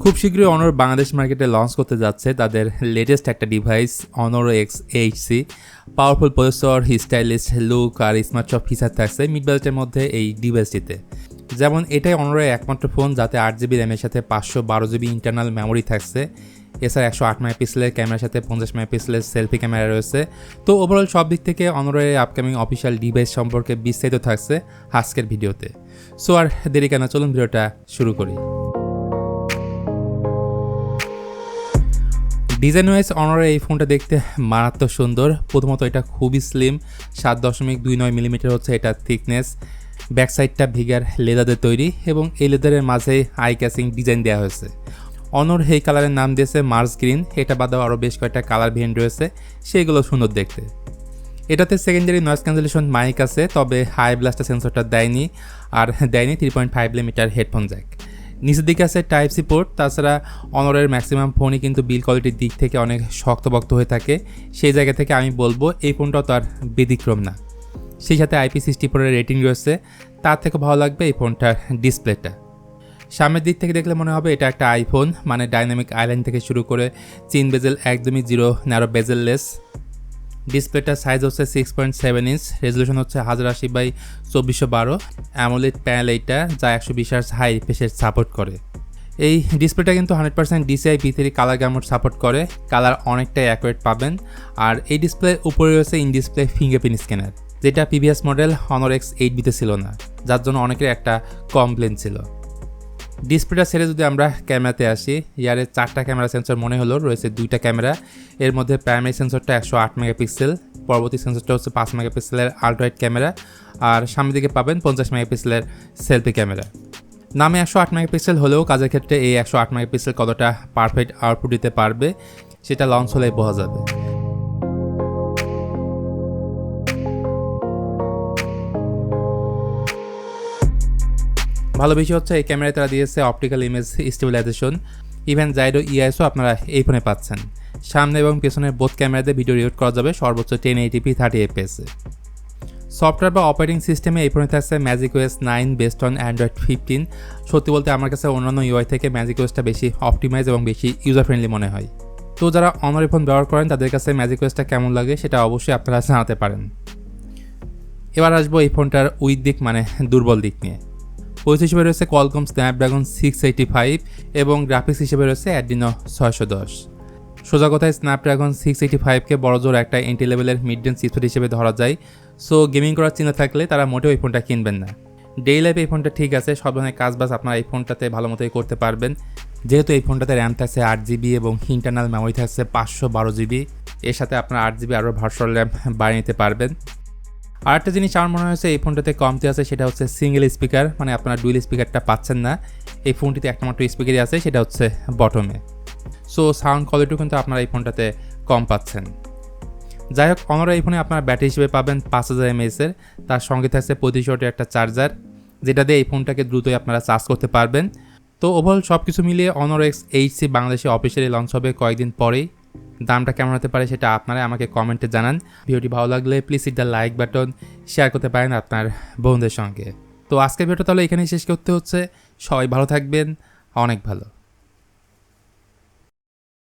খুব শীঘ্রই Honor বাংলাদেশ মার্কেটে লঞ্চ করতে যাচ্ছে তাদের লেটেস্ট একটা device Honor X8c। Powerful processor, stylish look আর স্মার্ট সব ফিচার থাকছে মিড বাজেটের মধ্যে এই ডিভাইসটিতে। যেমন এটাই Honor's একমাত্র ফোন যাতে 8GB র্যামের সাথে 512GB ইন্টারনাল মেমোরি থাকছে। এছাড়া 108 মেগাপিক্সেলের ক্যামেরার সাথে 50 মেগাপিক্সেলের সেলফি ক্যামেরা রয়েছে। তো ওভারঅল সব দিক থেকে Honor's আপকামিং অফিসিয়াল ডিভাইস সম্পর্কে বিস্তারিত থাকছে আজকের ভিডিওতে। সো আর দেরি কেন, চলুন ভিডিওটা শুরু করি। ডিজাইন ওয়াইজ Honor এই ফোনটা দেখতে মারাত্মক সুন্দর। প্রথমত এটা খুবই স্লিম, 7.29 মিলিমিটার হচ্ছে এটা থিকনেস। ব্যাক সাইডটা ভিগার লেদারের তৈরি এবং এই লেদারের মাঝে আই ক্যাচিং ডিজাইন দেওয়া হয়েছে। Honor এই কালারের নাম দিয়েছে মার্স গ্রিন। এটা বাদেও আরও বেশ কয়েকটা কালার ভেরিয়েন্ট রয়েছে, সেগুলো সুন্দর দেখতে। এটাতে সেকেন্ডারি নয়েজ ক্যান্সেলেশন মাইক আছে, তবে হাই ব্লাস্টার সেন্সরটা দেয়নি, আর দেয়নি 3.5 মিলিমিটার হেডফোন জ্যাক। নিচের দিকে আছে টাইপ সি পোর্ট। তাছাড়া Honor ম্যাক্সিমাম ফোনই কিন্তু বিল কোয়ালিটির দিক থেকে অনেক শক্তপোক্ত হয়ে থাকে, সেই জায়গা থেকে আমি বলবো এই ফোনটাও তার ব্যতিক্রম না। সেই সাথে IP64 রেটিং রয়েছে। তার থেকে ভালো লাগবে এই ফোনটার ডিসপ্লেটা। সামনের দিক থেকে দেখলে মনে হবে এটা একটা আইফোন, মানে ডাইনামিক আইল্যান্ড থেকে শুরু করে চিন বেজেল একদমই জিরো, ন্যারো বেজেললেস। ডিসপ্লেটার সাইজ হচ্ছে 6.7 ইঞ্চ, রেজলিউশন হচ্ছে 1080x2412। অ্যামোলেড প্যানেল এইটা, যা 120 Hz হাই রিফ্রেশের সাপোর্ট করে। এই ডিসপ্লেটা কিন্তু 100% DCI V3 কালার গ্যামোড সাপোর্ট করে, কালার অনেকটাই অ্যাকুরেট পাবেন। আর এই ডিসপ্লের উপরে রয়েছে ইন ডিসপ্লে ফিঙ্গারপ্রিন্ট স্ক্যানার, যেটা প্রিভিয়াস মডেল Honor X8b তে ছিল না, যার জন্য অনেকের একটা কমপ্লেন ছিল। ডিসপ্লেটা ছেড়ে যদি আমরা ক্যামেরাতে আসি, ইয়ারে 4টা ক্যামেরা সেন্সর মনে হলো, রয়েছে 2টা ক্যামেরা। এর মধ্যে প্রাইমারি সেন্সরটা 108 মেগাপিক্সেল, পরবর্তী সেন্সরটা হচ্ছে 5 মেগাপিক্সেলের আল্ট্রাওয়াইড ক্যামেরা, আর সামনের দিকে পাবেন 50 মেগাপিক্সেলের সেলফি ক্যামেরা। নামে 108 মেগাপিক্সেল হলেও কাজের ক্ষেত্রে এই 108 মেগাপিক্সেল কতটা পারফেক্ট আউটপুট দিতে পারবে সেটা লঞ্চ হলেই বোঝা যাবে। ভালো বিষয় হচ্ছে এই ক্যামেরায় তারা দিয়েছে অপটিক্যাল ইমেজ স্টেবিলাইজেশন, ইভেন জাইডো ইআইএসও আপনারা এই ফোনে পাচ্ছেন। সামনে এবং পেছনের বোথ ক্যামেরাতে ভিডিও রেকর্ড করা যাবে সর্বোচ্চ 1080p 30fps। সফটওয়্যার বা অপারেটিং সিস্টেমে এই ফোনে থাকছে ম্যাজিকওএস 9 বেসড অন অ্যান্ড্রয়েড 15। সত্যি বলতে আমার কাছে অন্যান্য ইউআই থেকে ম্যাজিকওএসটা বেশি অপটিমাইজ এবং বেশি ইউজার ফ্রেন্ডলি মনে হয়। তো যারা Honor ফোন ব্যবহার করেন তাদের কাছে ম্যাজিকওএসটা কেমন লাগে সেটা অবশ্যই আপনারা জানাতে পারেন। এবার আসবো এই ফোনটার উইক দিক মানে দুর্বল দিক নিয়ে। প্রসেসর হিসেবে রয়েছে Qualcomm Snapdragon 685 এবং গ্রাফিক্স হিসেবে রয়েছে Adreno 610। সোজা কথায় Snapdragon 685কে বড়জোর একটা এন্ট্রি লেভেলের মিড রেঞ্জ চিপসেট হিসেবে ধরা যায়। সো গেমিং করার চিন্তা থাকলে তারা মোটেও এই ফোনটা কিনবেন না। ডেইলি লাইফে এই ফোনটা ঠিক আছে, সব ধরনের কাজবাজ আপনারা এই ফোনটাতে ভালো মতোই করতে পারবেন, যেহেতু এই ফোনটাতে র্যাম থাকছে 8GB এবং ইন্টারনাল মেমোরি থাকছে 512GB। এর সাথে আপনারা 8GB আরও ভার্চুয়াল র্যাম বাড়িয়ে নিতে পারবেন। আর একটা জিনিস আমার মনে হয়েছে এই ফোনটাতে কমতি আছে, সেটা হচ্ছে সিঙ্গেল স্পিকার, মানে আপনারা ডুয়েল স্পিকারটা পাচ্ছেন না। এই ফোনটিতে একটা মাত্র স্পিকারই আছে, সেটা হচ্ছে বটমে। সো সাউন্ড কোয়ালিটিও কিন্তু আপনারা এই ফোনটাতে কম পাচ্ছেন। যাই হোক, Honor এই ফোনে আপনারা ব্যাটারি হিসেবে পাবেন 5000 mAh, তার সঙ্গে থাকছে 35 ওয়াটের একটা চার্জার, যেটা দিয়ে এই ফোনটাকে দ্রুতই আপনারা চার্জ করতে পারবেন। তো ওভারঅল সব কিছু মিলিয়ে Honor X8c বাংলাদেশে অফিসিয়ালি লঞ্চ হবে কয়েকদিন পরেই। দামটা কেমন হতে পারে সেটা আপনারা আমাকে কমেন্টে জানান। ভিডিওটি ভালো লাগলে please hit the like button, share করতে পারেন আপনার বন্ধুদের সঙ্গে। তো আজকের ভিডিওটা তাহলে এখানেই শেষ করতে হচ্ছে। সবাই ভালো থাকবেন, অনেক ভালো।